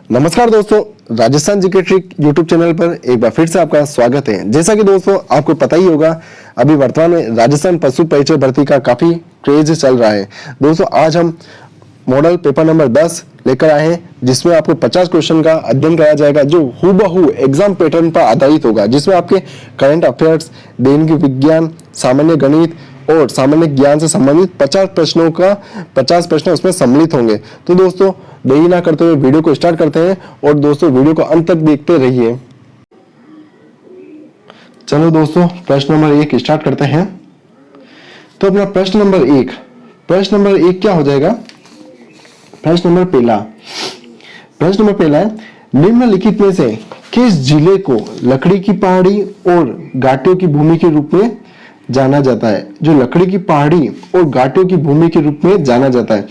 नमस्कार दोस्तों, Rajasthan GK trick YouTube channel पर एक बार फिर से आपका स्वागत है। जैसा कि दोस्तों आपको पता ही होगा, अभी वर्तमान में राजस्थान पशु परिचय भर्ती का काफी क्रेज चल रहा है। दोस्तों आज हम मॉडल पेपर नंबर 10 लेकर आए हैं, जिसमें आपको 50 क्वेश्चन का अध्ययन कराया जाएगा, जो हूबहू एग्जाम पैटर्न पर आधारित होगा, जिसमें आपके करंट अफेयर्स, दैनिक विज्ञान, सामान्य गणित और सामान्य ज्ञान से संबंधित 50 प्रश्न उसमें सम्मिलित होंगे। तो दोस्तों देरी ना करते हुए वीडियो को स्टार्ट करते हैं और दोस्तों वीडियो को अंत तक देखते रहिए। चलो दोस्तों प्रश्न नंबर 1 स्टार्ट करते हैं। तो अपना प्रश्न नंबर एक क्या हो जाएगा? प्रश्न नंबर पहला है, निम्नलिखित में से किस जिले को लकड़ी की पहाड़ी और घाटियों की भूमि के रूप में जाना जाता है? जो लकड़ी की पहाड़ी और घाटियों की भूमि के रूप में जाना जाता है,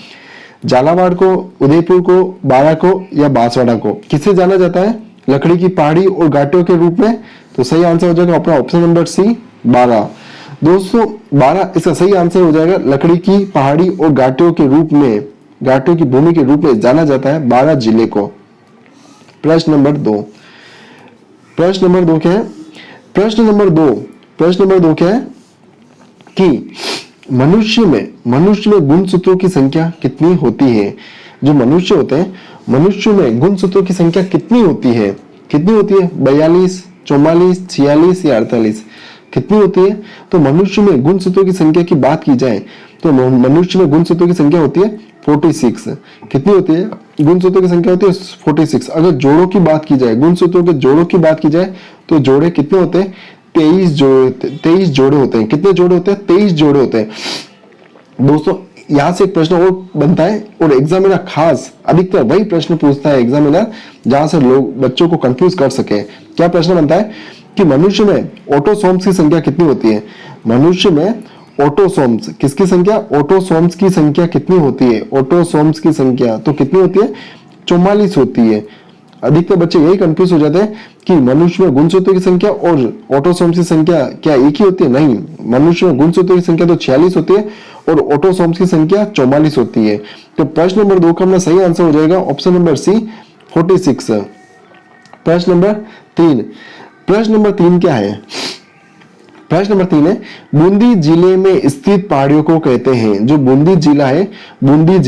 झालावाड़ को, उदयपुर को, बारा को या बांसवाड़ा को, किसे जाना जाता है लकड़ी की पहाड़ी और घाटियों के रूप में? तो सही आंसर हो जाएगा अपना ऑप्शन नंबर सी, बारा। दोस्तों बारा इसका सही आंसर हो जाएगा। लकड़ी की पहाड़ी और घाटियों के रूप में, घाटियों की भूमि के रूप में जाना जाता है बारा जिले को। प्रश्न नंबर दो क्या है? प्रश्न नंबर दो क्या है कि मनुष्य में गुणसूत्रों की संख्या कितनी होती है? जो मनुष्य होते हैं, मनुष्य में गुणसूत्रों की संख्या कितनी होती है? 42, 44, 46 या 48? कितनी होती है? तो मनुष्य में गुणसूत्रों की संख्या की बात की जाए तो मनुष्य में गुणसूत्रों की संख्या होती है 46। कितनी होती है? गुणसूत्रों की संख्या होती है 46। अगर जोड़ों की बात की जाए, गुणसूत्रों के जोड़ों की बात की जाए तो जोड़े कितने होते हैं? 23 जोड़े होते हैं। कितने जोड़े होते हैं? 23 जोड़े होते हैं। दोस्तों यहां से एक प्रश्न और बनता है, और एग्जामिनर खास अधिकतर वही प्रश्न पूछता है एग्जामिनर जहां से लोग बच्चों को कंफ्यूज कर सके। क्या प्रश्न बनता है कि मनुष्य में ऑटोसोम्स की संख्या कितनी होती है? मनुष्य में ऑटोसोम्स किसकी संख्या? ऑटोसोम्स की संख्या कितनी होती है? ऑटोसोम्स की संख्या तो कितनी होती है? 44 होती है। अधिकतर बच्चे यही कंफ्यूज हो जाते हैं कि मनुष्य में गुणसूत्रों की संख्या और ऑटोसोम्स की संख्या क्या एक ही होती है? नहीं, मनुष्य में गुणसूत्रों की संख्या तो 46 होती है और ऑटोसोम्स की संख्या 44 होती है। तो प्रश्न नंबर 2 का अपना सही आंसर हो जाएगा ऑप्शन नंबर सी, 46। प्रश्न नंबर 3 क्या है? प्रश्न नंबर 3 है, बूंदी जिले में स्थित पहाड़ियों को कहते हैं। जो बूंदी जिला है, बूंदी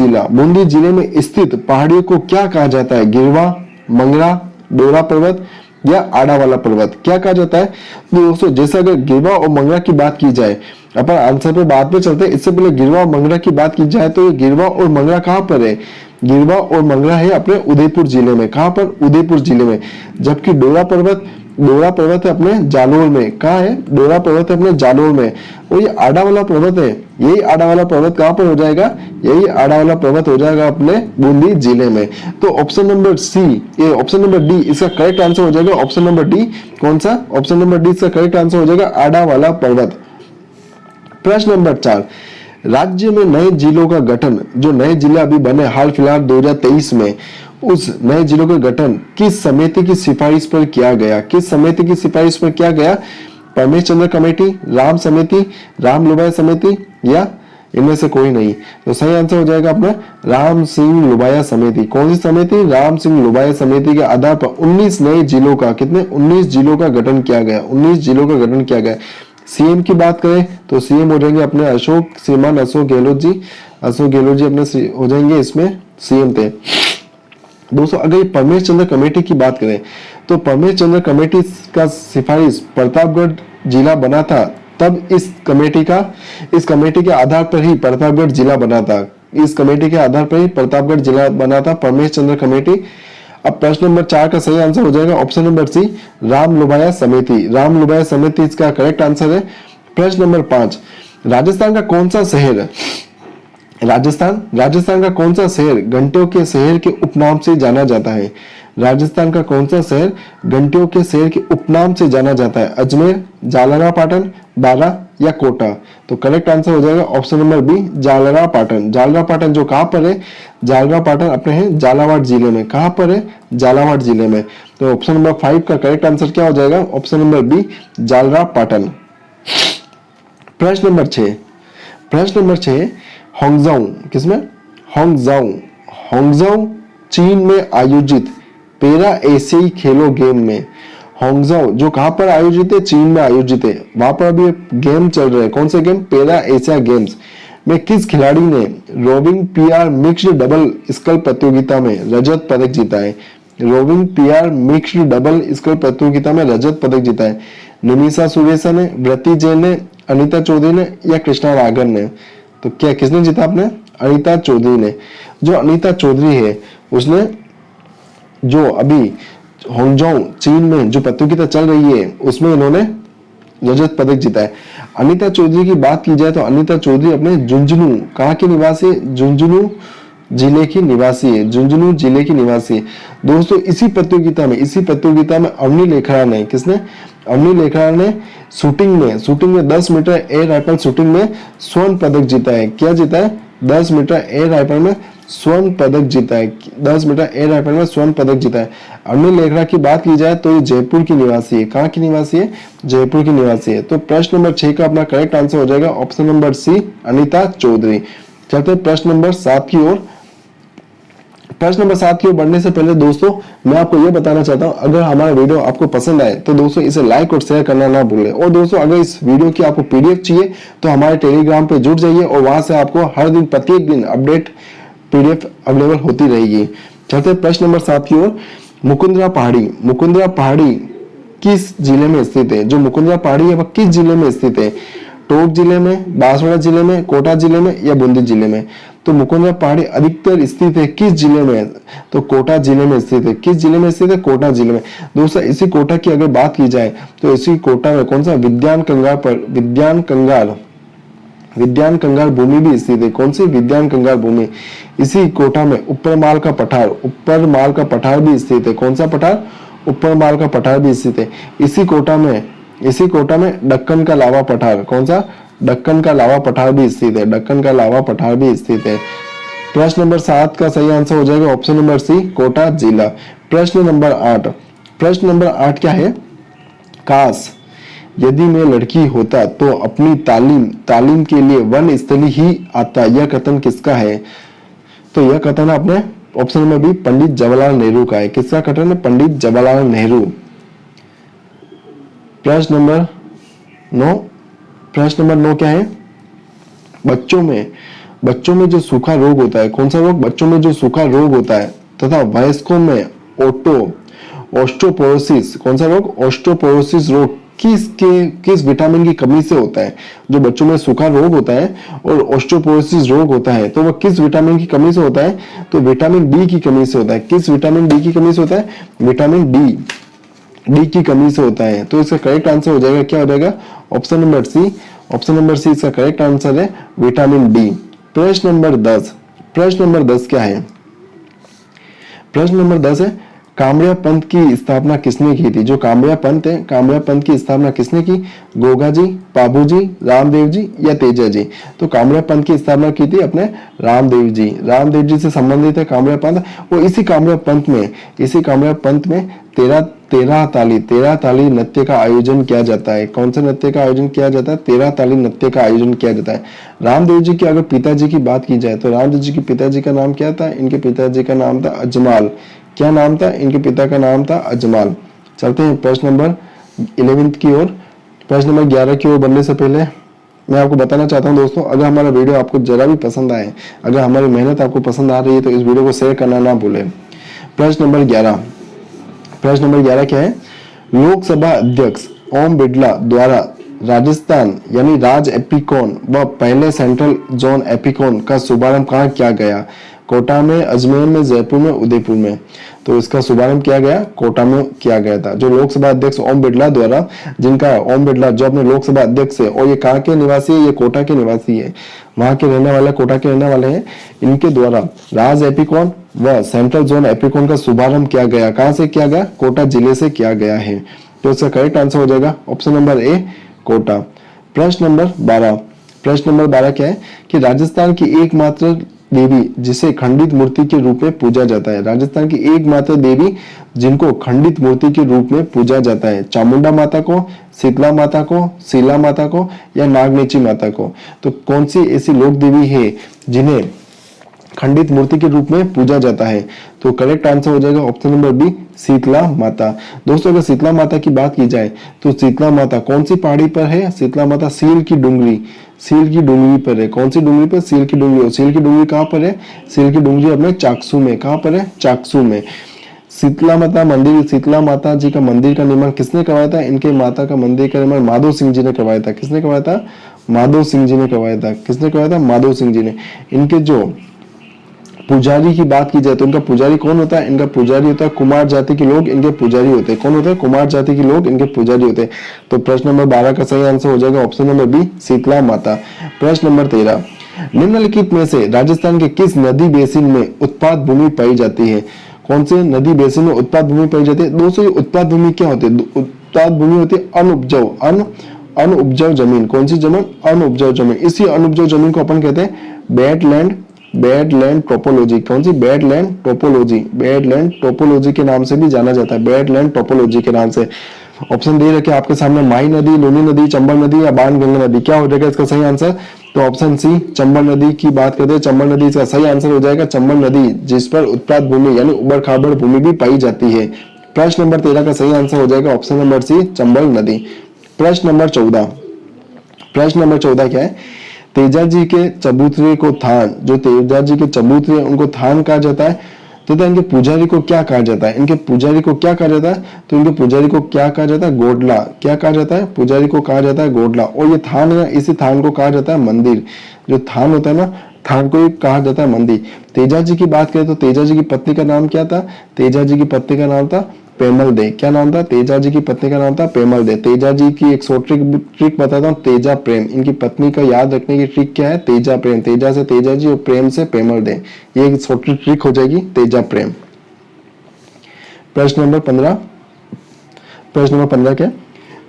जिले में स्थित पहाड़ियों को क्या कहा जाता है? गिरवा, मंगरा, डोरा पर्वत या आड़ा वाला पर्वत? क्या कहा जाता है? तो दोस्तों जैसे अगर गिरवा और मंगरा की बात की जाए, अपन आंसर पे बाद में चलते हैं, इससे पहले गिरवा और मंगरा की बात की जाए तो गिरवा और मंगरा कहां पर है? गिरवा और मंगरा है अपने उदयपुर जिले में। कहां पर? उदयपुर जिले में। जबकि डोरा पर्वत है अपने जालोर में। कहा है? डोरा पर्वत है अपने जालोर में। और ये आड़ा वाला पर्वत है, यही आड़ा वाला पर्वत कहां पर हो जाएगा? यही आड़ा वाला पर्वत हो जाएगा अपने बूंदी जिले में। तो ऑप्शन नंबर सी, ये ऑप्शन नंबर डी इसका करेक्ट आंसर हो जाएगा। ऑप्शन नंबर डी कौन सा? ऑप्शन नंबर डी इसका करेक्ट आंसर हो जाएगा आड़ा वाला पर्वत। प्रश्न नंबर 4, राज्य में नए जिलों का गठन, जो नए जिले अभी बने हाल फिलहाल 2023 में, उस नए जिलों का गठन किस समिति की सिफारिश पर किया गया? किस समिति की सिफारिश पर किया गया? परमेश चंद्र कमेटी, राम समिति, राम लुबाया समिति या इनमें से कोई नहीं? तो सही आंसर हो जाएगा अपना राम सिंह लुबाया समिति। कौन सी समिति? राम सिंह लुबाया समिति के आधार पर 19 नए जिलों का, कितने? 19 जिलों का गठन किया गया। 19 जिलों का गठन किया गया। सीएम की बात करें तो सीएम हो जाएंगे अपने श्रीमान अशोक गहलोत जी अपने हो जाएंगे इसमें सीएम थे। दोस्तों अगर ये परमेश चंद्र कमेटी की बात करें तो परमेश चंद्र कमेटी का सिफारिश प्रतापगढ़ जिला बना था, तब इस कमेटी के आधार पर ही प्रतापगढ़ जिला बना था। इस कमेटी के आधार पर ही प्रतापगढ़ जिला बना था, परमेश चंद्र कमेटी। अब प्रश्न नंबर 4 का सही आंसर हो जाएगा ऑप्शन नंबर सी, राम लुबाया समिति। राम लुबाया समिति इसका करेक्ट आंसर है। प्रश्न नंबर 5, राजस्थान का कौन सा शहर घंटियों के शहर के उपनाम से जाना जाता है? राजस्थान का कौन सा शहर घंटियों के शहर के उपनाम से जाना जाता है? अजमेर, जालना पाटन, बारा या कोटा? तो करेक्ट आंसर हो जाएगा option number B, Jalna Patan. Jalna Patan जो कहां पर है? जालना पाटन अपने हैं झालावाड़ जिले में। कहां पर है? झालावाड़ जिले में। तो ऑप्शन नंबर 5 का करेक्ट आंसर क्या हो जाएगा? Option number B, Jalna Patan. प्रश्न नंबर 6, होंगजाऊ किसमें? होंगजाऊ चीन में आयोजित पैरा एशियाई खेलों गेम में होंगजाओ, जो कहां पर आयोजित है, चीन में आयोजित है, वहां पर अभी गेम चल रहे हैं। कौन से गेम? पैरा एशिया गेम्स में किस खिलाड़ी ने rowing PR mixed double scull प्रतियोगिता में रजत पदक जीता है? Rowing PR mixed double scull प्रतियोगिता में रजत पदक जीता है। निमिषा सुरेशा ने, व्रती जैन ने, अनीता चौधरी ने या कृष्णा रागन ने? तो क्या किसने जीता आपने? अनीता चौधरी ने। जो अनीता चौधरी है उसने जो अभी होंगजाओ चीन में जो प्रतियोगिता चल रही है उसमें इन्होंने रजत पदक जीता है। अनीता चौधरी की बात की जाए तो अनीता चौधरी अपने झुंझुनू, कहाँ की निवासी है? झुंझुनू जिले की निवासी है। झुंझुनू जिले की निवासी है। दोस्तों इसी प्रतियोगिता में अवनी लेखरा ने, किसने? अवनी लेखरा ने शूटिंग में 10 मीटर एयर राइफल शूटिंग में स्वर्ण पदक जीता है। क्या जीता है? 10 मीटर एयर राइफल में स्वर्ण पदक जीता है। 10 मीटर एयर राइफल में स्वर्ण पदक जीता है। अवनी लेखरा की बात की जाए तो ये जयपुर की निवासी है। कहाँ की निवासी है? जयपुर की निवासी है। तो प्रश्न नंबर 6 का अपना करेक्ट आंसर हो जाएगा option number C, Anita Chaudhary. चलते हैं प्रश्न नंबर 7 की ओर। प्रश्न नंबर 7 की ओर बढ़ने से पहले दोस्तों मैं आपको यह बताना चाहता हूं, अगर हमारा वीडियो आपको पसंद आए तो दोस्तों इसे लाइक और शेयर करना ना भूलें। और दोस्तों अगर इस वीडियो की आपको पीडीएफ चाहिए तो हमारे टेलीग्राम पे जुड़ जाइए और वहां से आपको हर दिन प्रत्येक दिन अपडेट पीडीएफ अवेलेबल होती रहेगी। चलते प्रश्न नंबर 7 की ओर। मुकुंदरा पहाड़ी किस जिले में स्थित है? जो मुकुंदरा पहाड़ी है वह किस जिले में स्थित है? टोंक जिले में, बांसवाड़ा जिले में, कोटा जिले में या बूंदी जिले में? तो मुकुंदरा पहाड़ी अधिकतर स्थित है किस जिले में? तो कोटा जिले में स्थित है। किस जिले में स्थित है? कोटा जिले में। दोस्तों इसी कोटा की अगर बात की जाए तो इसी कोटा में कौन सा? विज्ञान कंगार भूमि भी स्थित है। कौन सी? विज्ञान कंगार भूमि। इसी कोटा में ऊपर माल का पठार भी स्थित है। कौन सा पठार? ऊपर माल का पठार भी स्थित है। इसी कोटा में दक्कन का लावा पठार, कौन सा? दक्कन का लावा पठार भी स्थित है। दक्कन का लावा पठार भी स्थित है। प्रश्न नंबर 7 का सही आंसर हो जाएगा ऑप्शन नंबर सी, कोटा जिला। प्रश्न नंबर 8 क्या है? काश यदि मैं लड़की होता तो अपनी तालीम के लिए वन स्थली ही आता, यह कथन किसका है? तो यह कथन अपने option number B, Pandit Jawaharlal Nehru का है। किसका कथन है? पंडित जवाहरलाल नेहरू। प्रश्न नंबर 9 क्या है? बच्चों में जो सूखा रोग होता है, कौन सा रोग? बच्चों में जो सूखा रोग होता है तथा वयस्कों में ऑस्टियोपोरोसिस, कौन सा रोग? ऑस्टियोपोरोसिस रोग किस विटामिन की कमी से होता है? जो बच्चों में सूखा रोग होता है और ऑस्टियोपोरोसिस रोग होता है तो वह किस विटामिन की कमी से होता है? तो विटामिन डी की कमी से होता है। किस विटामिन डी की कमी से होता है? विटामिन डी की कमी से होता है। तो इसका करेक्ट आंसर हो जाएगा, क्या हो जाएगा? Option number C. Option number C इसका करेक्ट आंसर है, विटामिन डी। प्रश्न नंबर 10 क्या है? प्रश्न नंबर 10 है, कामड़िया पंथ की स्थापना किसने की थी? जो कामड़िया पंथ की स्थापना किसने की? गोगा जी, पाबू जी, रामदेव जी या तेजा जी? तो कामड़िया पंथ की स्थापना की थी अपने रामदेव जी से संबंधित है कामड़िया पंथ। और इसी कामड़िया पंथ में 13 ताली नृत्य का आयोजन किया जाता है। कौन सा नृत्य का आयोजन किया जाता है? 13 ताली नृत्य का आयोजन किया जाता है। रामदेव जी की अगर पिताजी की बात की जाए तो रामदेव जी के पिताजी का नाम क्या था? इनके पिताजी का नाम था अजमाल। क्या नाम था? इनके पिता का नाम था अजमाल। चलते हैं प्रश्न नंबर 11 की ओर। प्रश्न नंबर 11 की ओर बढ़ने से पहले मैं आपको बताना चाहता हूं दोस्तों, अगर हमारा वीडियो आपको जरा भी पसंद आए, अगर हमारी मेहनत आपको पसंद आ रही है तो इस वीडियो को शेयर करना ना भूलें। प्रश्न नंबर 11 क्या है? लोकसभा अध्यक्ष ओम बिरला द्वारा राजस्थान यानी राज एपिकॉन व पहले सेंट्रल जोन एपिकॉन का शुभारंभ कहाँ किया गया? कोटा में, अजमेर में, जयपुर में, उदयपुर में? तो इसका शुभारंभ किया गया कोटा में किया गया था। जो लोकसभा अध्यक्ष ओम बिरला द्वारा, ओम बिरला जो अपने लोकसभा अध्यक्ष है और ये कहाँ के निवासी है? ये कोटा के निवासी है, वहां के रहने वाले, कोटा के रहने वाले हैं। इनके द्वारा राज एपिकॉन व सेंट्रल जोन एपिकॉन का शुभारंभ किया गया। कहां से किया गया? कोटा जिले से किया गया है। तो इसका करेक्ट आंसर हो जाएगा ऑप्शन नंबर ए, कोटा। प्रश्न नंबर 12 क्या है? कि राजस्थान की एकमात्र देवी जिसे खंडित मूर्ति के रूप में पूजा जाता है। राजस्थान की एकमात्र देवी जिनको खंडित मूर्ति के रूप में पूजा जाता है। चामुंडा माता को, शीतला माता को, शीला माता को या नागनेची माता को? तो कौन सी ऐसी लोक देवी है जिन्हें खंडित मूर्ति के रूप में पूजा जाता है। तो करेक्ट आंसर हो जाएगा ऑप्शन नंबर बी, शीतला माता। दोस्तों अगर शीतला माता की बात की जाए तो शीतला माता कौन सी पहाड़ी पर है? शीतला माता सील की डूंगरी, सील की डूंगरी पर है। कौन सी डूंगरी पर? सील की डूंगरी। और सील की डूंगरी कहाँ पर है? सील की डूंगरी अपने चाकसू में। कहाँ पर है? चाकसू में। शीतला माता मंदिर, शीतला माता जी का मंदिर का निर्माण किसने करवाया था? इनके माता का मंदिर का निर्माण माधो सिंह जी ने करवाया था। किसने करवाया था? माधो सिंह जी ने करवाया था। किसने करवाया था? माधो सिंह जी ने। इनके जो पुजारी की बात की जाए तो इनका पुजारी कौन होता है? इनका पुजारी होता है कुमार जाति के लोग इनके पुजारी होते हैं। कौन होते हैं? कुमार जाति के लोग इनके पुजारी होते हैं। तो प्रश्न नंबर 12 का सही आंसर हो जाएगा ऑप्शन नंबर बी, शीतला माता। प्रश्न नंबर 13, निम्नलिखित में से राजस्थान के किस नदी बेसिन में उत्पाद भूमि पाई जाती है? कौन से नदी बेसिन में उत्पाद भूमि पाई जाती है? दोस्तों ये उत्पाद भूमि क्या होती है? उत्पाद भूमि होती है अनउपजाऊ, अनउपजाऊ जमीन। कौन सी जमीन? अनउपजाऊ जमीन। इसी अनउपजाऊ जमीन को अपन कहते हैं बेडलैंड, बेडलैंड टोपोलॉजी। कौन सी? बेडलैंड टोपोलॉजी, बेडलैंड टोपोलॉजी के नाम से भी जाना जाता है, बेडलैंड टोपोलॉजी के नाम से। ऑप्शन दे रखे आपके सामने, माही नदी, लूनी नदी, चंबल नदी या बाण गंगा नदी। क्या हो जाएगा इसका सही आंसर? तो ऑप्शन सी, चंबल नदी की बात करते हैं। चंबल नदी इसका सही आंसर हो जाएगा। चंबल नदी जिस पर उत्पाद भूमि यानी उबड़ खाबड़ भूमि भी पाई जाती है। प्रश्न नंबर 13 का सही आंसर हो जाएगा ऑप्शन नंबर सी, चंबल नदी। प्रश्न नंबर 14, प्रश्न नंबर 14 क्या है? तेजा जी के चबूतरे को थान, जो तेजा जी के चबूतरे उनको थान कहा जाता है। तो इनके पुजारी को क्या कहा जाता है? इनके पुजारी को क्या कहा जाता है? तो इनके पुजारी को क्या कहा जाता है? गोडला। क्या कहा जाता है? पुजारी को कहा जाता है गोडला। और ये थान है, इसी थान को कहा जाता है मंदिर। जो थान होता है ना, थान को कहा जाता है मंदिर। तेजा जी की बात करें तो तेजा जी की पत्नी का नाम क्या था? तेजा जी की पत्नी का नाम था पेमल दे। क्या नाम था? तेजा जी की पत्नी का नाम था पेमल दे। तेजा जी की एक शॉर्ट ट्रिक बताता हूँ, तेजा प्रेम। इनकी पत्नी का याद रखने की ट्रिक क्या है? तेजा प्रेम। तेजा से तेजा जी और प्रेम से पेमल दे। ये एक शॉर्ट ट्रिक हो जाएगी, तेजा प्रेम। प्रश्न नंबर 15, प्रश्न नंबर 15 क्या?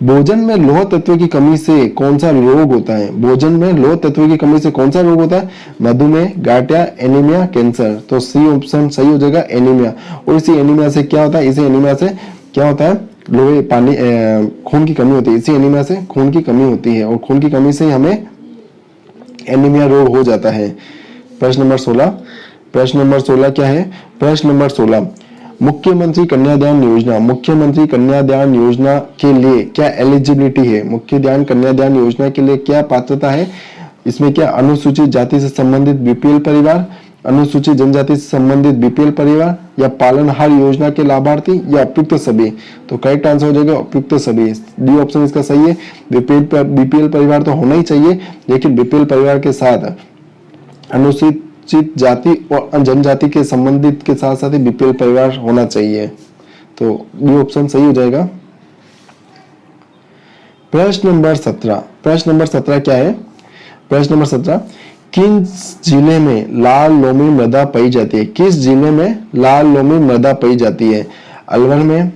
भोजन में लौह तत्व की कमी से कौन सा रोग होता है? भोजन में लौह तत्व की कमी से कौन सा रोग होता है? मधुमेह, गांठिया, एनीमिया, कैंसर। तो सी ऑप्शन सही हो जाएगा, एनीमिया। और इसी एनीमिया से क्या होता है? इसी एनीमिया से क्या होता है? लोहे, पानी, खून की कमी होती है। इसी एनीमिया से खून की कमी होती है और खून की कमी से हमें एनीमिया रोग हो जाता है। प्रश्न नंबर 16, प्रश्न नंबर 16 क्या है? प्रश्न नंबर 16, मुख्यमंत्री कन्यादान योजना, मुख्यमंत्री कन्यादान योजना के लिए क्या एलिजिबिलिटी है? मुख्यदान कन्यादान योजना के लिए क्या पात्रता है? इसमें क्या अनुसूचित जाति से संबंधित बीपीएल परिवार, अनुसूचित जनजाति से संबंधित बीपीएल परिवार, या पालनहार योजना के लाभार्थी, या उपयुक्त सभी? तो करेक्ट आंसर हो जाएगा उपयुक्त सभी। डी ऑप्शन इसका सही है। बीपीएल परिवार तो होना ही चाहिए, लेकिन बीपीएल परिवार के साथ अनुसूचित जाति और जनजाति के संबंधित के साथ साथ ही बीपीएल परिवार होना चाहिए। तो ये ऑप्शन सही हो जाएगा। प्रश्न नंबर 17, प्रश्न नंबर 17 क्या है? प्रश्न नंबर 17, किस जिले में लाल लोमी मृदा पाई जाती है? किस जिले में लाल लोमी मृदा पाई जाती है? अलवर में,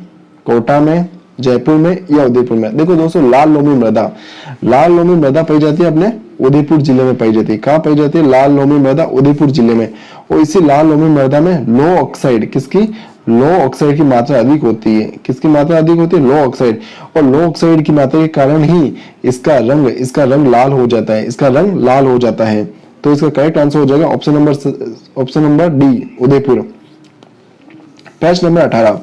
कोटा में, जयपुर में या उदयपुर में? देखो दोस्तों, लाल लोमी मृदा, लाल लोमी मृदा पाई जाती है अपने उदयपुर जिले में पाई जाती है। कहाँ पाई जाती है? लाल लोमी मृदा उदयपुर जिले में। और इसी लाल लोमी मृदा में लो ऑक्साइड, किसकी? लो ऑक्साइड की मात्रा अधिक होती है। किसकी मात्रा अधिक होती है? लो ऑक्साइड। और लो ऑक्साइड की मात्रा के कारण ही इसका रंग लाल हो जाता है, इसका रंग लाल हो जाता है। तो इसका करेक्ट आंसर हो जाएगा ऑप्शन नंबर डी, उदयपुर। प्रश्न नंबर 18,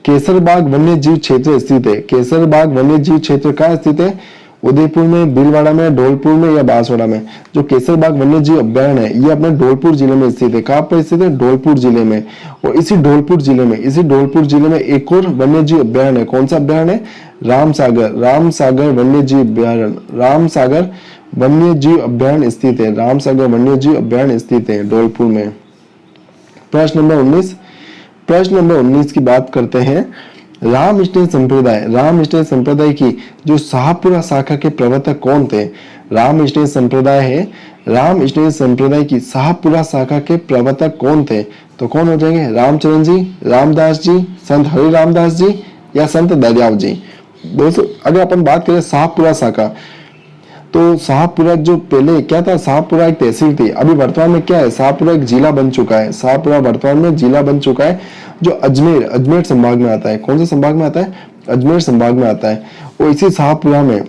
केसरबाग वन्य जीव क्षेत्र स्थित है। केसरबाग वन्य जीव क्षेत्र कहाँ स्थित है? उदयपुर में, भीलवाड़ा में, धौलपुर में या बांसवाड़ा में? जो केसरबाग वन्य जीव अभ्यारण्य है ये अपने धौलपुर जिले में स्थित है। कहाँ पर स्थित है? धौलपुर जिले में। और इसी धौलपुर जिले में एक और वन्य जीव अभ्यारण्य है। कौन सा अभ्यारण्य है? रामसागर, रामसागर वन्य जीव अभ्यारण्य, रामसागर वन्य जीव अभ्यारण्य स्थित है। रामसागर वन्य जीव अभ्यारण्य स्थित है धौलपुर में। प्रश्न नंबर 19, प्रश्न नंबर 19 की बात करते हैं। रामकृष्ण संप्रदाय, रामकृष्ण संप्रदाय की जो शाहपुरा शाखा के प्रवर्तक कौन थे? रामकृष्ण संप्रदाय है, रामकृष्ण संप्रदाय की शाहपुरा शाखा के प्रवर्तक कौन थे? तो कौन हो जाएंगे? रामचरण जी, रामदास जी, संत हरि रामदास जी या संत दरियाव जी? दोस्तों अगर अपन बात करें शाहपुरा शाखा, तो शाहपुरा जो पहले क्या था? शाहपुरा एक तहसील थी। अभी वर्तमान में क्या है? शाहपुरा एक जिला बन चुका है। शाहपुरा वर्तमान में जिला बन चुका है, जो अजमेर संभाग में आता है। कौन से संभाग में आता है? अजमेर संभाग में आता है। और इसी शाहपुरा में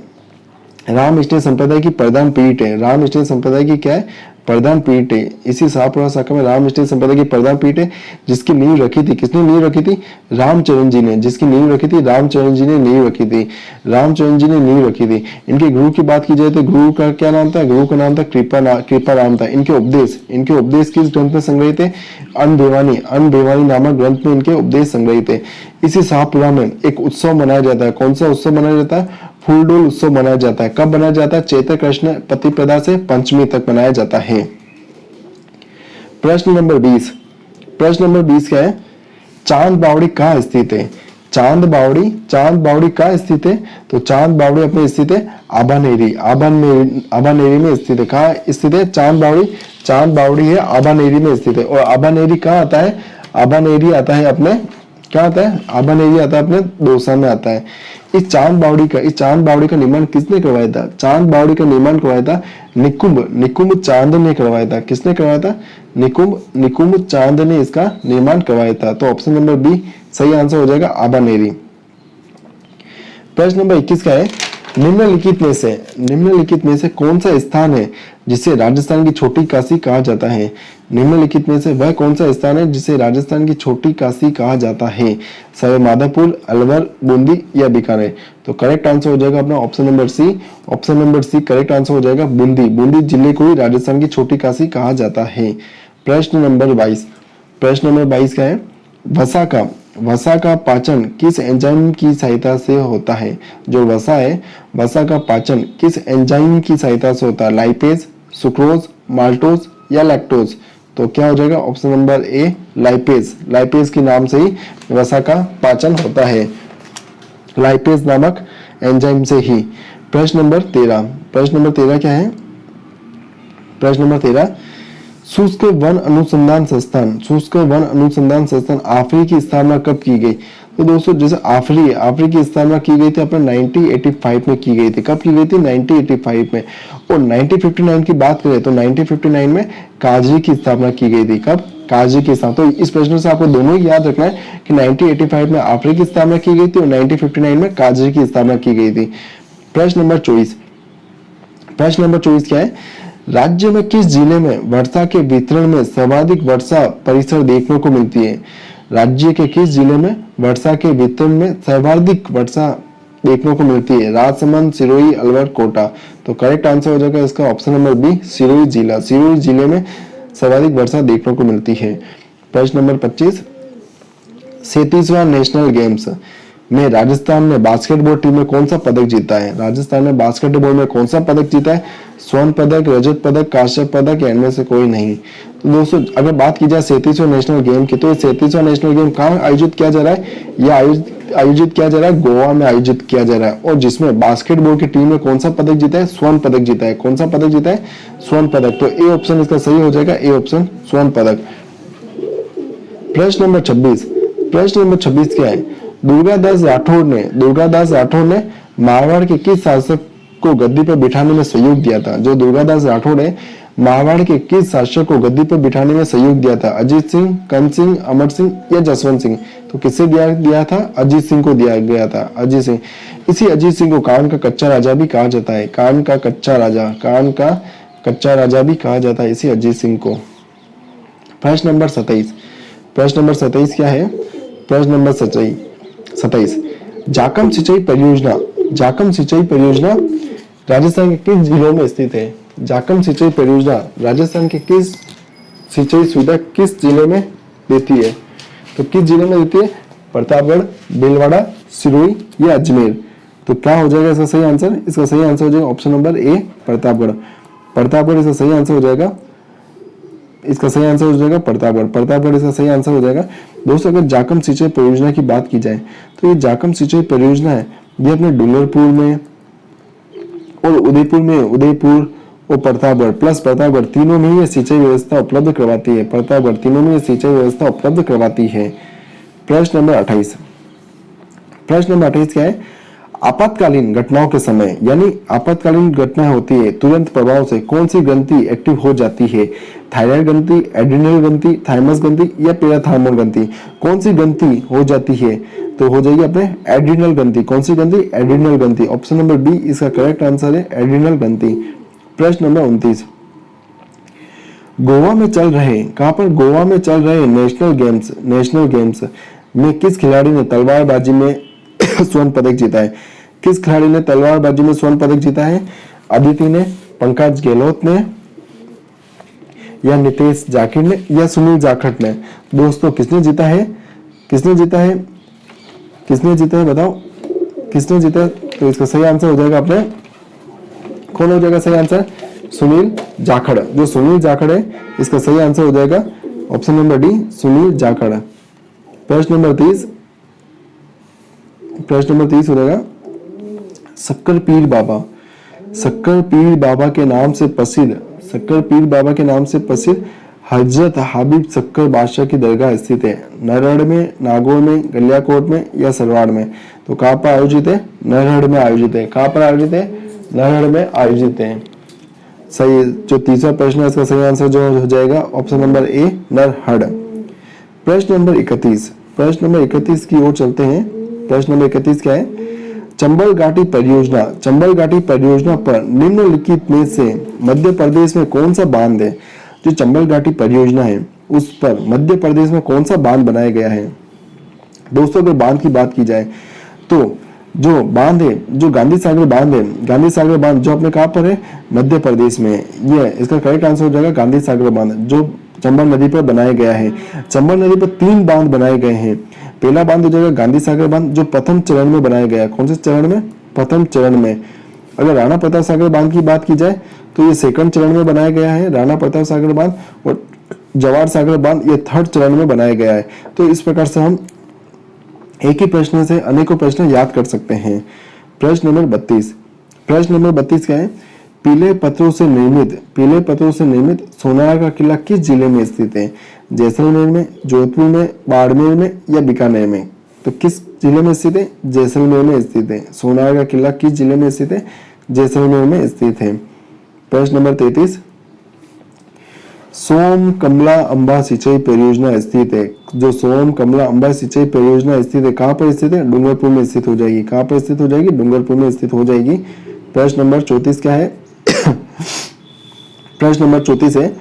रामकृष्ण संप्रदाय की प्रधान पीठ है। रामकृष्ण संप्रदाय की क्या है? प्रधान पीठ है। इसी शाहपुरा शाखा में राम स्टेट संप्रदाय की प्रधान पीठ है, जिसकी नींव रखी थी, किसने नींव रखी थी? रामचरण जी ने। जिसकी नींव रखी थी, रामचरण जी ने नींव रखी थी, रामचरण जी ने नींव रखी थी। इनके गुरु की बात की जाए तो गुरु का क्या नाम था? गुरु का नाम था कृपाराम था। इनके उपदेश किस ग्रंथ में संग्रहित है? अनबेवानी नामक ग्रंथ में इनके उपदेश संग्रहित है। इसी शाहपुरा में एक उत्सव मनाया जाता है। कौन सा उत्सव मनाया जाता है? फूलडोल उत्सव मनाया जाता है। कब मनाया जाता है? चैत्र कृष्ण प्रतिपदा से पंचमी तक मनाया जाता है। प्रश्न नंबर 20 क्या है? चांद बावड़ी कहाँ स्थित है? चांद बावड़ी कहाँ स्थित है? तो चांद बावड़ी अपने स्थित है आबानेरी में स्थित है। कहाँ स्थित है चांद बावड़ी है आबानेरी में स्थित है। और आबानेरी कहाँ आता है? आबानेरी आता है अपने, क्या आता है? आबानेरी आता है अपने दौसा में आता है। इस चांद बावड़ी का निर्माण किसने करवाया था? चांद बावड़ी का निर्माण करवाया था निकुंभ चांद ने करवाया था। किसने करवाया था? निकुंभ चांद ने इसका निर्माण करवाया था। तो ऑप्शन नंबर बी सही आंसर हो जाएगा, आबानेरी। प्रश्न नंबर 21 का है, निम्नलिखित में से कौन सा स्थान है जिसे राजस्थान की छोटी काशी कहा जाता है? निम्नलिखित में से वह कौन सा स्थान है जिसे राजस्थान की छोटी काशी कहा जाता है? सवाईमाधोपुर, अलवर, बूंदी या बीकानेर? तो करेक्ट आंसर हो जाएगा अपना option number C correct answer हो जाएगा, बूंदी जिले को ही राजस्थान की छोटी काशी कहा जाता है। प्रश्न नंबर 22 का है, वसा का पाचन किस एंजाइम की सहायता से होता है? जो वसा का पाचन किस एंजाइम की सहायता से होता है? लाइपेज, सुक्रोज, माल्टोज या लैक्टोज? तो क्या हो जाएगा? ऑप्शन नंबर ए लाइपेज के नाम से ही वसा का पाचन होता है, लाइपेज नामक एंजाइम से ही। प्रश्न नंबर 13 क्या है? प्रश्न नंबर 13, शुष्क वन अनुसंधान संस्थान आफरी की स्थापना कब की गई? तो दोस्तों जैसे आफरी की स्थापना की गई थी अपने 1985 में की गई थी। कब की गई थी? 1985 में। और 1959 की बात करें तो 1959 में काजरी की स्थापना की गई थी। कब? काजरी की स्थापना। तो इस प्रश्न से आपको दोनों ही याद रखना है कि 1985 में आफरी की स्थापना की गई थी और 1959 में काजरी की स्थापना की गई थी। प्रश्न नंबर 24 क्या है? राज्य में किस जिले में वर्षा के वितरण में सर्वाधिक वर्षा परिसर देखने को मिलती है? राज्य के किस जिले में वर्षा के वितरण में सर्वाधिक वर्षा देखने को मिलती है? राजसमंद, सिरोही, अलवर, कोटा? तो करेक्ट आंसर हो जाएगा इसका ऑप्शन नंबर बी, सिरोही जिले में सर्वाधिक वर्षा देखने को मिलती है। प्रश्न नंबर 25, 37वां नेशनल गेम्स में राजस्थान ने बास्केटबॉल टीम में कौन सा पदक जीता है? राजस्थान ने बास्केटबॉल में कौन सा पदक जीता है? स्वर्ण पदक, रजत पदक, कांस्य पदक या इनमें से कोई नहीं। तो दोस्तों अगर बात की जाए 37वें नेशनल गेम की, तो 37वां नेशनल गेम कहाँ आयोजित किया जा रहा है? यह आयोजित किया जा रहा है गोवा में आयोजित किया जा रहा है। और जिसमें बास्केटबॉल की टीम में कौन सा पदक जीता है? स्वर्ण पदक जीता है। कौन सा पदक जीता है? स्वर्ण पदक। तो ए ऑप्शन इसका सही हो जाएगा, ए ऑप्शन स्वर्ण पदक। प्रश्न नंबर 26 क्या है? दुर्गादास राठौड़ ने मारवाड़ के किस शासक को गद्दी पर बिठाने में सहयोग दिया था? जो दुर्गादास राठौड़ है मारवाड़ के किस शासक को गद्दी पर बिठाने में सहयोग दिया था? अजीत सिंह, कंस सिंह, अमर सिंह या जसवंत सिंह? तो किससे दिया था? अजीत सिंह को दिया गया था, अजीत सिंह। इसी अजीत सिंह को कान का कच्चा राजा भी कहा जाता है, कान का कच्चा राजा भी कहा जाता है इसी अजीत सिंह को। प्रश्न नंबर 27 क्या है? प्रश्न नंबर 27, जाकम सिंचाई परियोजना राजस्थान के किस जिलों में स्थित है? जाकम सिंचाई परियोजना राजस्थान के किस सिंचाई सुविधा किस जिले में देती है? तो किस जिले में देती है? प्रतापगढ़, भीलवाड़ा, सिरोही या अजमेर? तो क्या हो जाएगा इसका सही आंसर? इसका सही आंसर हो जाएगा ऑप्शन नंबर ए, प्रतापगढ़ इसका सही आंसर हो जाएगा। प्रतापगढ़ इसका सही आंसर हो जाएगा। दोस्तों अगर जाकम सिंचाई परियोजना की बात की जाए तो ये जाकम सिंचाई परियोजना है, ये अपने डूंगरपुर में और उदयपुर और प्रतापगढ़ तीनों में ये सिंचाई व्यवस्था उपलब्ध करवाती है। प्रश्न नंबर 28 क्या है? आपातकालीन घटनाओं के समय यानी आपातकालीन घटना होती है तुरंत प्रभाव से कौन सी ग्रंथि एक्टिव हो जाती है? थायराइड ग्रंथि, एड्रिनल ग्रंथि, थाइमस ग्रंथि या पैराथार्मोन ग्रंथि? कौन सी ग्रंथि हो जाती है? तो हो जाएगी अपने एड्रिनल ग्रंथि। कौन सी ग्रंथि? एड्रिनल ग्रंथि। ऑप्शन नंबर बी इसका करेक्ट आंसर है, एड्रिनल ग्रंथि। प्रश्न नंबर 29 गोवा में चल रहे, कहां पर, गोवा में चल रहे नेशनल गेम्स में किस खिलाड़ी ने तलवारबाजी में स्वर्ण पदक जीता है? किस खिलाड़ी ने तलवारबाजी में स्वर्ण पदक जीता है? अदिति ने, पंकज गहलोत ने, या नितेश जाखड़ ने, या सुनील जाखड़ ने? दोस्तों किसने जीता है? किसने जीता है? किसने जीता है बताओ, किसने जीता है? तो इसका सही आंसर हो जाएगा अपने, कौन हो जाएगा सही आंसर? सुनील जाखड़। जो सुनील जाखड़ है इसका सही आंसर हो जाएगा option number D, Sunil Jakhar. प्रश्न नंबर 30, प्रश्न नंबर 30 हो जाएगा, शक्कर पीर बाबा, शक्कर पीर बाबा के नाम से प्रसिद्ध, शक्कर पीर बाबा के नाम से प्रसिद्ध हजरत हबीब शक्कर बादशाह की दरगाह स्थित है? नरहड़ में, नागौर में, गलियाकोट में, या सरवाड़ में? तो कहां पर आयोजित है? नरहड़ में आयोजित है। कहां पर आयोजित है? नरहड़ में आयोजित है। सही, जो तीसरा प्रश्न है इसका सही आंसर जो हो जाएगा ऑप्शन नंबर ए, नरहड़। प्रश्न नंबर 31, प्रश्न नंबर 31 की ओर चलते हैं। प्रश्न नंबर 31 क्या है? चंबल घाटी परियोजना, चंबल घाटी परियोजना पर निम्नलिखित में से मध्य प्रदेश में कौन सा बांध है? जो चंबल घाटी परियोजना है उस पर मध्य प्रदेश में कौन सा बांध बनाया गया है? दोस्तों अगर बांध की बात की जाए तो जो बांध है, जो गांधी सागर बांध है, गांधी सागर बांध जो अपने कहां पर है? मध्य प्रदेश में। ये इसका करेक्ट आंसर हो जाएगा गांधी सागर बांध, जो चंबल नदी पर बनाया गया है। चंबल नदी पर 3 बांध बनाए गए हैं। पहला बांध हो जाएगा गांधी सागर बांध, जो प्रथम चरण में बनाया गया है। कौन से चरण में? प्रथम चरण में। अगर राणा प्रताप सागर बांध की बात की जाए तो ये सेकंड चरण में बनाया गया है, राणा प्रताप सागर बांध, और जवाहर सागर बांध ये थर्ड चरण में बनाया गया है। तो इस प्रकार से हम एक ही प्रश्न से अनेकों प्रश्न याद कर सकते हैं। प्रश्न नंबर 32, प्रश्न नंबर 32 क्या है? पीले पत्थरों से निर्मित, पीले पत्थरों से निर्मित सोनार का किला किस जिले में स्थित है? जैसलमेर में, जोधपुर में, बाड़मेर में, या बीकानेर में? तो किस जिले में स्थित है? जैसलमेर में स्थित है। सोनार का किला किस जिले में स्थित है? जैसलमेर में स्थित है। प्रश्न नंबर 33, सोम कमला अंबा सिंचाई परियोजना स्थित है। जो सोम कमला अंबा सिंचाई परियोजना स्थित है कहां पर स्थित है? डूंगरपुर में स्थित हो जाएगी। कहां पर स्थित हो जाएगी? डूंगरपुर में स्थित हो जाएगी। प्रश्न नंबर 34 क्या है? प्रश्न नंबर 34 है,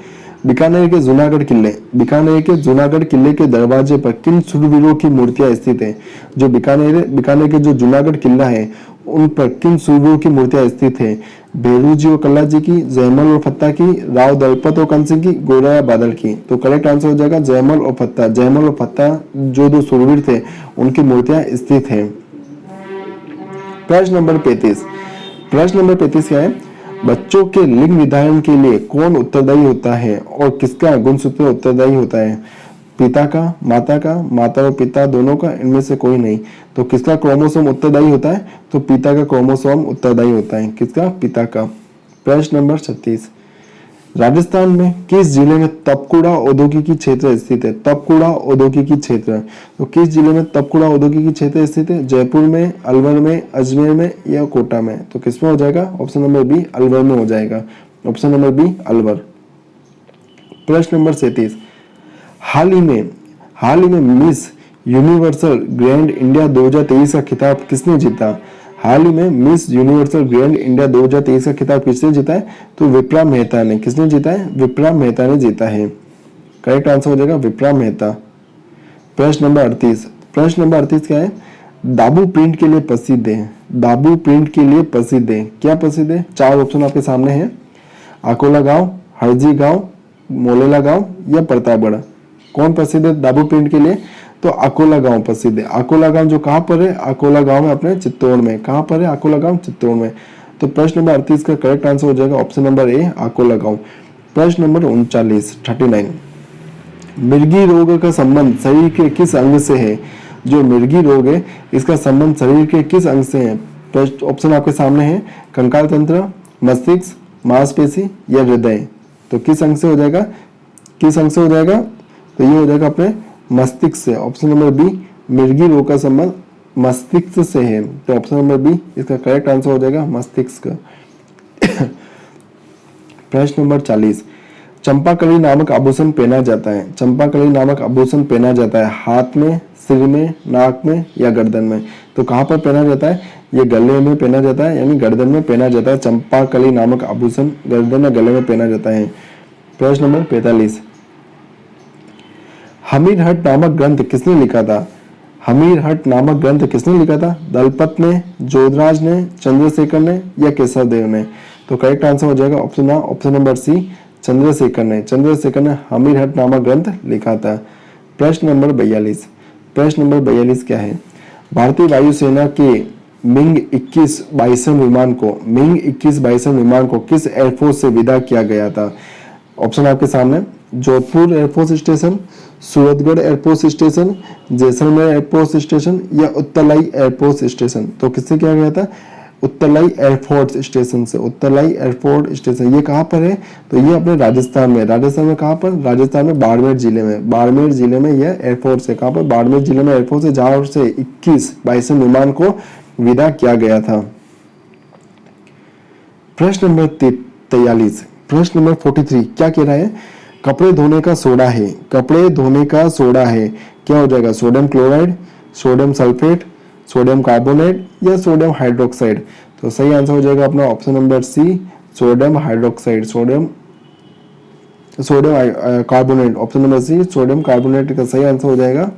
बीकानेर के जूनागढ़ किले, बीकानेर के जूनागढ़ किले के दरवाजे पर किन शूरवीरों की मूर्तियां स्थित है? जो बीकानेर के जो जूनागढ़ किला है उन पर किन शूरवीरों की मूर्तियां स्थित है? भेरू जी और कल्ला जी की, जयमल और फत्ता की, राव दलपत और कंसिंह की, गोराया बादल की? तो करेक्ट आंसर हो जाएगा जयमल और फत्ता। जयमल और फत्ता जो 2 शूरवीर थे उनकी मूर्तियां स्थित है। प्रश्न नंबर 35, प्रश्न नंबर 35 क्या है? बच्चों के लिंग निर्धारण के लिए कौन उत्तरदायी होता है और किसका गुणसूत्र उत्तरदायी होता है? पिता का, माता और पिता दोनों का, इनमें से कोई नहीं। तो किसका क्रोमोसोम उत्तरदायी होता है? तो पिता का क्रोमोसोम उत्तरदायी होता है। किसका? पिता का। प्रश्न नंबर 36, राजस्थान में किस जिले में तपकुड़ा औद्योगिकी क्षेत्र स्थित है? तपकुड़ा औद्योगिकी क्षेत्र, तो किस जिले में तपकुड़ा औद्योगिकी क्षेत्र स्थित है? जयपुर में, अलवर में, अजमेर में, या कोटा में? तो किसमें हो जाएगा? ऑप्शन नंबर बी, अलवर में हो जाएगा। Option number B, Alwar. प्रश्न नंबर 37, हाल ही में मिस यूनिवर्सल ग्रैंड इंडिया 2023 का खिताब किसने जीता? हाल ही में मिस यूनिवर्सल ग्रैंड इंडिया 2023 का खिताब किसने जीता है? तो विप्रा मेहता ने। किसने जीता है? विप्रा मेहता ने जीता है। करेक्ट आंसर हो जाएगा विप्रा मेहता। प्रश्न नंबर 38, प्रश्न नंबर 38 क्या है? दाबू प्रिंट के लिए प्रसिद्ध है, दाबू प्रिंट के लिए प्रसिद्ध है, क्या प्रसिद्ध है? 4 ऑप्शन आपके सामने है, अकोला गांव, हरजी गांव, मोलेला गांव, या प्रतापगढ़? कौन प्रसिद्ध है दाबू प्रिंट के लिए? तो अकोला गांव प्रसिद्ध है। अकोला गांव जो कहां पर है? अकोला गांव में अपने चित्तौड़ में। कहां पर है अकोला गांव? चित्तौड़ में। तो प्रश्न नंबर 38 का करेक्ट आंसर हो जाएगा ऑप्शन नंबर ए, अकोला गांव। प्रश्न नंबर 39, मिर्गी रोग का संबंध शरीर के किस अंग से है? जो मिर्गी रोग है इसका संबंध शरीर के किस अंग से है? ऑप्शन आपके सामने है, कंकाल तंत्र, मस्तिष्क, मांसपेशी, या हृदय? तो किस अंग से हो जाएगा? किस अंग से हो जाएगा? तो ये हो जाएगा अपने मस्तिष्क से। ऑप्शन नंबर बी, मिर्गी रोग का संबंध मस्तिष्क से है। तो ऑप्शन नंबर बी इसका करेक्ट आंसर हो जाएगा मस्तिष्क। प्रश्न नंबर 40, चंपाकली नामक आभूषण पहना जाता है, चंपाकली नामक आभूषण पहना जाता है हाथ में, सिर में, नाक में, या गर्दन में? तो कहां पर पहना जाता है? ये गले में पहना जाता है, यानी गर्दन में पहना जाता है। चंपाकली नामक आभूषण गर्दन या गले में पहना जाता है। प्रश्न नंबर 45, हमीर हट नामक ग्रंथ किसने लिखा था? हमीर हट नामक ग्रंथ किसने लिखा था? दलपत ने, जोधराज ने, चंद्रशेखर ने या केशव देव ने? तो करेक्ट आंसर हो जाएगा ऑप्शन नंबर सी, चंद्रशेखर ने। चंद्रशेखर ने हमीर हट नामक ग्रंथ लिखा था। प्रश्न नंबर 42, प्रश्न नंबर 42 क्या है? भारतीय वायुसेना के मिंग 21 बाइसन विमान को किस एयरफोर्स से विदा किया गया था? ऑप्शन आपके सामने, Jodhpur air force station, Suratgarh air force station, Jaisalmer air force station या उत्तरलाई एयरफोर्स स्टेशन? तो किससे किया गया था? उत्तरलाई एयरफोर्स स्टेशन से। उत्तरलाई एयरपोर्ट स्टेशन ये कहाँ पर है? तो ये अपने राजस्थान में। राजस्थान में कहाँ पर? राजस्थान में बाड़मेर जिले में। बाड़मेर जिले में यह एयरफोर्स है। कहाँ पर? बाड़मेर जिले में एयरफोर्स है, जहाँ से 21 बाइसन विमान को विदा किया गया था। प्रश्न नंबर 43, प्रश्न नंबर 43 क्या कह रहा है? कपड़े धोने का सोडा है, कपड़े धोने का सोडा है, क्या हो जाएगा? Sodium chloride, sodium sulphate, sodium carbonate या सोडियम हाइड्रोक्साइड? तो सही आंसर हो जाएगा अपना option number C, sodium hydroxide, sodium carbonate. Option number C, sodium carbonate का सही आंसर हो जाएगा।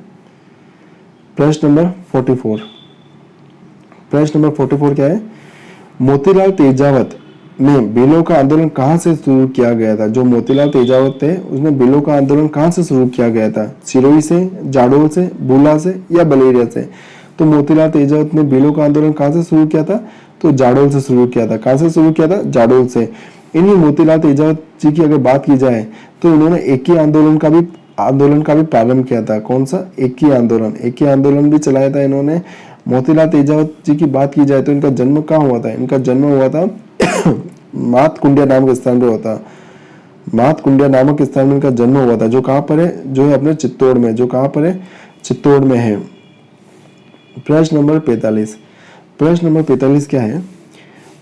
प्रश्न नंबर 44, प्रश्न नंबर 44 क्या है? मोतीलाल तेजावत ने बिलों का आंदोलन कहां से शुरू किया गया था? जो मोतीलाल तेजावत थे उसने बिलों का आंदोलन कहां से शुरू किया गया था? सिरोही से, जाडोल से, बुला से या बलेरिया से? तो मोतीलाल तेजावत ने बिलों का आंदोलन कहां से शुरू किया था? तो जाडोल से शुरू किया था। कहां से शुरू किया था? जाडोल से। इन्हीं मोतीलाल तेजावत जी की अगर बात की जाए तो इन्होंने एक ही आंदोलन का भी प्रारंभ किया था। कौन सा? एक ही आंदोलन भी चलाया था इन्होंने। मोतीलाल तेजावत जी की बात की जाए तो इनका जन्म कहाँ हुआ था? इनका जन्म हुआ था मातकुंडिया नामक स्थान पे हुआ था। मातकुंडिया नामक स्थान में इनका जन्म हुआ था, जो कहाँ पर है? जो है अपने चित्तौड़ में। जो कहाँ पर है? चित्तौड़ में है। प्रश्न नंबर 45, प्रश्न नंबर 45 क्या है?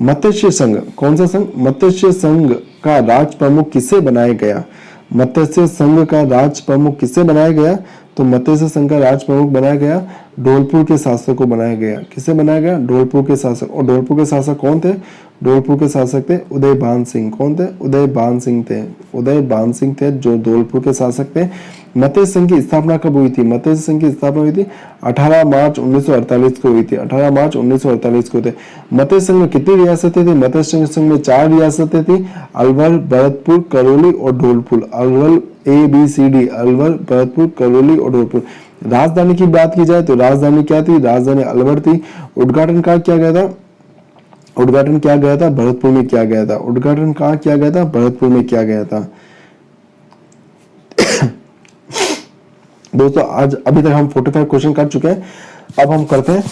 मत्स्य संघ, कौन सा संघ? मत्स्य संघ का राज प्रमुख किसे बनाया गया? मत्स्य संघ का राज प्रमुख किसे बनाया गया? तो मत्स्य संघ का राज प्रमुख बनाया गया धौलपुर के शासक को बनाया गया। किसे बनाया गया? धौलपुर के शासक। और धौलपुर के शासक कौन थे? धौलपुर के शासक थे उदयभान सिंह। कौन थे? उदयभान सिंह थे। उदयभान सिंह थे जो धौलपुर के शासक थे। मत्स्य संघ की स्थापना कब हुई थी? मत्स्य संघ की स्थापना हुई थी 18 मार्च 1948 को हुई थी। 18 मार्च 1948 को थे। मत्स्य संघ में कितनी रियासतें थी? मत्स्य संघ में 4 रियासतें थी, अलवर, भरतपुर, करौली और धौलपुर। अलवर ABCD, अलवर, भरतपुर, करौली और धौलपुर। राजधानी की बात की जाए तो राजधानी क्या थी? राजधानी अलवर थी। उद्घाटन कहाँ किया गया था? उद्घाटन किया गया था भरतपुर में किया गया था। उद्घाटन कहाँ किया गया था? भरतपुर में किया गया था। दोस्तों आज अभी तक हम 45 क्वेश्चन कर चुके हैं। अब हम करते हैं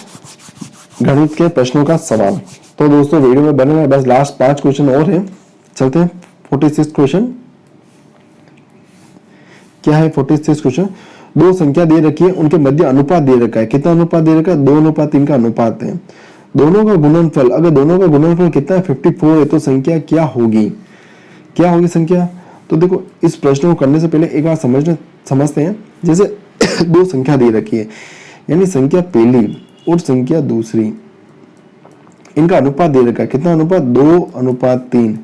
गणित के प्रश्नों का सवाल। तो दोस्तों वीडियो में बने हैं, बस लास्ट 5 क्वेश्चन और हैं। चलते हैं 46 क्वेश्चन। क्या है 46 क्वेश्चन? दो संख्या दे रखी है, उनके मध्य अनुपात दे रखा है। कितना अनुपात दे रखा है? 2:3 का अनुपात है। दोनों का गुणनफल, अगर दोनों का गुणनफल कितना है? 54 है, तो संख्या क्या होगी? क्या होगी संख्या? तो देखो इस प्रश्न को करने से पहले एक बार समझते हैं। जैसे दो संख्या दे रखी है, यानी संख्या पहली और संख्या दूसरी, इनका अनुपात दे रखा है। कितना अनुपात? 2:3।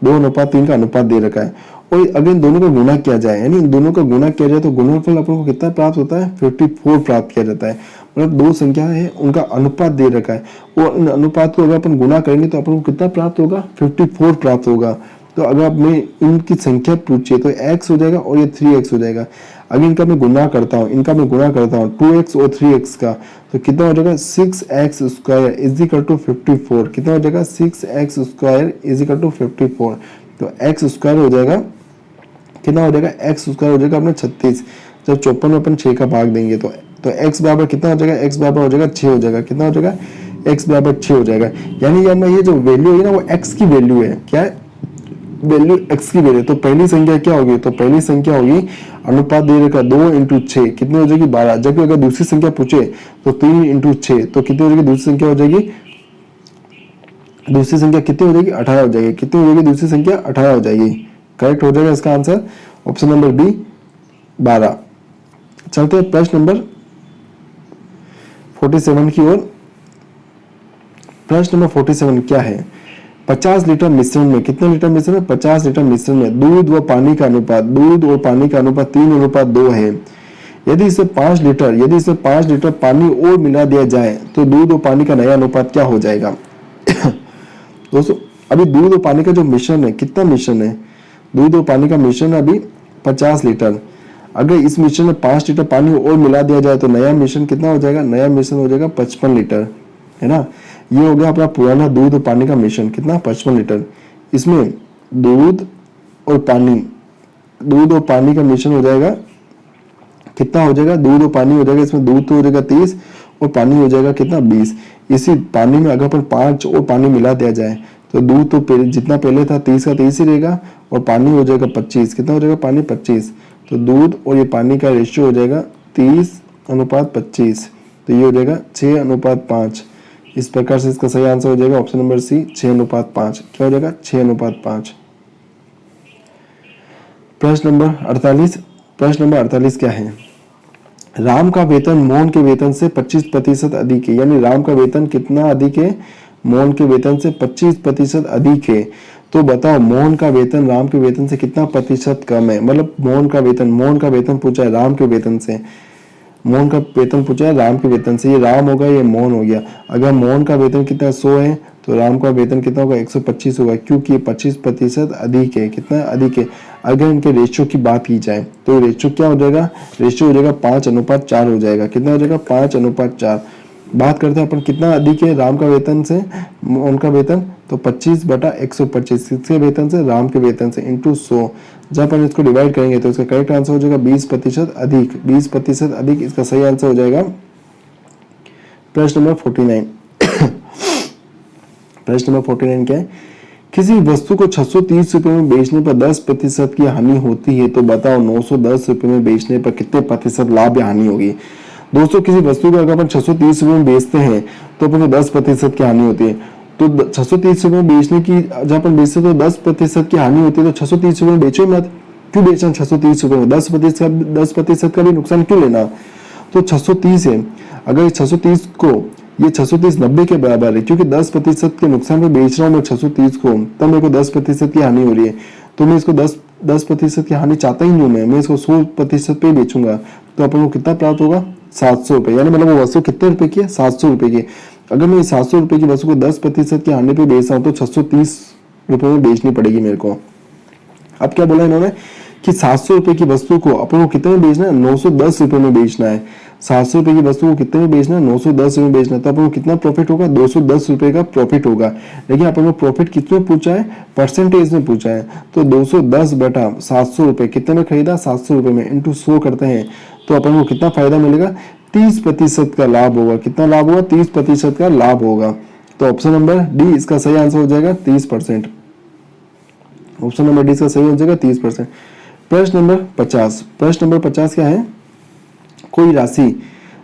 2:3 का अनुपात दे रखा है। और अगर इन दोनों का गुणा किया जाए, यानी इन दोनों का गुणा किया जाए तो गुणनफल अपन को कितना प्राप्त होता है? 54 प्राप्त किया जाता है। मतलब दो संख्या है, उनका अनुपात दे रखा है और इन अनुपात को अगर अपन गुणा करेंगे तो अपन को कितना प्राप्त होगा? 54 प्राप्त होगा। तो अगर मैं इनकी संख्या पूछिए तो x हो जाएगा और ये 3x हो जाएगा। अगर इनका मैं गुणा करता हूँ 2x और 3x का, तो कितना हो जाएगा? 6x square is equal to 54। कितना हो जाएगा? 6x square is equal to 54। तो x स्क्वायर हो जाएगा, कितना हो जाएगा? x स्क्वायर हो जाएगा अपना 36। जब 54 में अपन 6 का भाग देंगे तो x बराबर कितना हो जाएगा? x बराबर हो जाएगा 6 हो जाएगा। कितना हो जाएगा? x बराबर 6 हो जाएगा। यानी ये जो वैल्यू है ना, वो x की वैल्यू है। क्या है? वैल्यू x की वैल्यू। तो पहली संख्या क्या होगी? तो पहली संख्या होगी, अनुपात दे रखा 2 × 6, कितनी हो जाएगी? 12। जबकि अगर दूसरी संख्या पूछे तो 3 × 6, तो कितनी हो जाएगी? दूसरी संख्या हो जाएगी, दूसरी संख्या कितनी हो जाएगी? 18 हो जाएगी। कितनी हो जाएगी? दूसरी संख्या 18 हो जाएगी। करेक्ट हो जाएगा इसका आंसर ऑप्शन नंबर बी 12। चलते हैं प्रश्न नंबर 47 की ओर। प्रश्न नंबर 47 क्या है? 50 लीटर मिश्रण में, कितने लीटर मिश्रण में, 50 लीटर मिश्रण में दूध व पानी का अनुपात, दूध और पानी का अनुपात 3:2 है। यदि इसमें 5 लीटर पानी और मिला दिया जाए तो दूध और पानी का नया अनुपात क्या हो जाएगा। दोस्तों अभी दूध और पानी का जो मिश्रण है, कितना मिश्रण है, दूध और पानी का मिश्रण है अभी 50 लीटर। अगर इस मिश्रण में 5 लीटर पानी और मिला दिया जाए तो नया मिश्रण कितना हो जाएगा, नया मिश्रण हो जाएगा 55 लीटर, है ना। ये हो गया अपना पुराना दूध और पानी का मिश्रण, कितना, 55 लीटर। इसमें दूध और पानी का मिश्रण हो जाएगा, कितना हो जाएगा, दूध और पानी हो जाएगा, इसमें दूध तो हो जाएगा 30 और पानी हो जाएगा कितना, 20। इसी पानी में अगर अपन 5 और पानी मिला दिया जाए तो दूध तो जितना पहले था 30 का 30 ही रहेगा और पानी हो जाएगा 25, कितना हो जाएगा, पानी 25। तो दूध और ये पानी का रेशियो हो जाएगा 30:25, तो ये हो जाएगा 6:5। इस प्रकार से इसका सही आंसर हो जाएगा ऑप्शन नंबर सी, 6:5। क्या हो जाएगा, 6:5। प्रश्न नंबर 48 क्या है, राम का वेतन मोहन के वेतन से 25% अधिक है। यानी राम का वेतन कितना अधिक है, मोहन के वेतन से 25% अधिक है। तो बताओ मोहन का वेतन राम के वेतन से कितना प्रतिशत कम है। मतलब मोहन का वेतन पूछा है राम के वेतन से, मोहन का वेतन पूछा है राम के वेतन से। ये राम होगा, ये मोहन हो गया। अगर मोहन का वेतन कितना 100 है तो राम का वेतन कितना होगा, 125 होगा, क्योंकि ये 25% अधिक है। कितना अधिक है। अगर इनके रेशियो की बात की जाए तो रेशियो क्या हो जाएगा, रेशियो हो जाएगा 5:4 हो जाएगा। कितना हो जाएगा, 5:4। बात करते हैं अपन कितना अधिक है राम का वेतन से मोहन का वेतन, तो 25/125 किसके वेतन से, राम के वेतन से, इंटू 100। जब अपन इसको डिवाइड करेंगे तो इसका करेक्ट आंसर हो जाएगा 20% अधिक, 20% अधिक। इसका सही आंसर हो जाएगा प्रश्न नंबर 49। प्रश्न नंबर 49 क्या है, किसी वस्तु को 630 रुपए में बेचने पर 10% की हानि होती है तो बताओ 910 रुपए में बेचने पर कितने प्रतिशत लाभ या हानि होगी। दोस्तों किसी वस्तु को अगर अपन 630 रुपए में बेचते हैं तो अपन को 10% की हानि होती है। तो 630 रुपए में बेचने की जब अपन बेचते हैं तो 10% की हानि होती है, तो 630 रुपए में बेचो मत। क्यों बेचना 630 रुपए में, 10% का भी नुकसान क्यों लेना। तो 630 है, अगर 630 को ये 630 90 के बराबर है, क्योंकि 10% के नुकसान पे बेच रहा हूँ मैं 630 को, तब मेरे को 10% की हानि हो रही है। तो मैं इसको 10% की हानि चाहता ही नहीं, मैं इसको 100% पे बेचूंगा। तो अपन को कितना प्राप्त होगा, 700 रुपए। यानी मतलब वो वस्तु कितने रुपए की है, 700 रुपए की। अगर मैं 700 रुपए की वस्तु को 10% की हानि पे बेच रहा हूँ तो 630 रुपए में बेचनी पड़ेगी मेरे को। अब क्या बोला इन्होंने कि 700 रुपए की वस्तु को अपन को कितने में बेचना है, 910 रुपए में बेचना है। 700 रुपए की वस्तु को कितने में बेचना है, 910 रुपए में बेचना है। तो अपन को कितना प्रॉफिट होगा, 210 रुपए का प्रॉफिट होगा। लेकिन अपन को प्रॉफिट कितने पूछा है, परसेंटेज में पूछा है। तो 210/700 रुपए कितने में खरीदा, 700 रुपए में, इंटू 100 करते हैं तो अपन को कितना फायदा मिलेगा, 30% का लाभ होगा। कितना लाभ होगा, 30% का लाभ होगा। तो ऑप्शन नंबर डी इसका सही आंसर हो जाएगा 30%। ऑप्शन नंबर डी इसका सही हो जाएगा 30%। प्रश्न नंबर 50 क्या है, कोई राशि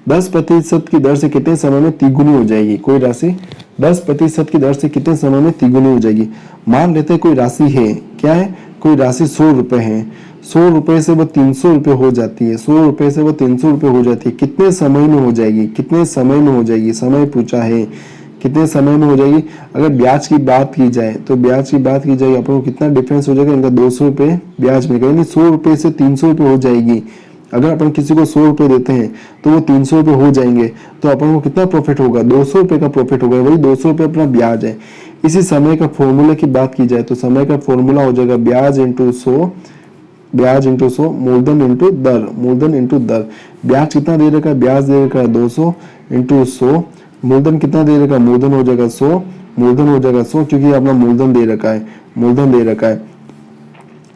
10% की दर से कितने समय में तिगुनी हो जाएगी। कोई राशि 10% की दर से कितने समय में तिगुनी हो जाएगी। मान लेते हैं कोई राशि है, क्या है, कोई राशि 100 रुपए है। 100 रुपए से वो 300 रुपए हो जाती है, 100 रुपए से वो 300 रुपए हो जाती है। कितने समय में हो जाएगी, कितने समय में हो जाएगी, समय पूछा है कितने समय में हो जाएगी। अगर ब्याज की बात की जाए तो अपन को कितना डिफरेंस हो जाएगा, इनका 200 रुपए ब्याज मिलेगा। यानी 100 रुपए से 300 रुपए हो जाएगी। अगर अपन किसी को 100 रुपए देते हैं तो वो 300 रुपए हो जाएंगे, तो अपन को कितना प्रॉफिट होगा, 200 रुपए का प्रॉफिट होगा। वही 200 रुपए अपना ब्याज है। इसी समय का फॉर्मूला की बात की जाए तो समय का फॉर्मूला हो जाएगा ब्याज इंटू 100 मूलधन इंटू दर। ब्याज कितना दे रखा है, ब्याज दे रखा है 200 इंटू 100। मूलधन कितना दे रखा है, मूलधन हो जाएगा 100 क्योंकि अपना मूलधन दे रखा है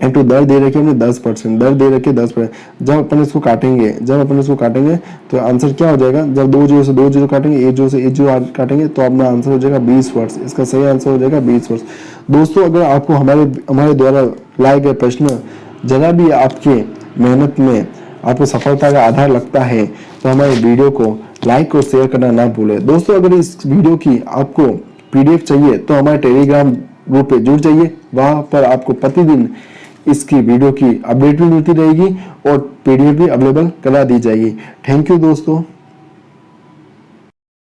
इंटू दर दे रखी है हमने 10%, दर दे रखी है 10%। जब अपन इसको काटेंगे तो आंसर क्या हो जाएगा, जब 2 जीरो से 2 जीरो काटेंगे, 1 जीरो से 1 जीरो काटेंगे तो अपना आंसर हो जाएगा 20 वर्ष। इसका सही आंसर हो जाएगा 20 वर्ष। दोस्तों अगर आपको हमारे द्वारा लाए गए प्रश्न जरा भी आपके मेहनत में आपको सफलता का आधार लगता है तो हमारे वीडियो को लाइक और शेयर करना ना भूलें। दोस्तों अगर इस वीडियो की आपको PDF चाहिए तो हमारे टेलीग्राम ग्रुप पे जुड़ जाइए। वहां पर आपको प्रतिदिन इसकी वीडियो की अपडेट भी मिलती रहेगी और PDF भी अवेलेबल करा दी जाएगी। थैंक यू दोस्तों।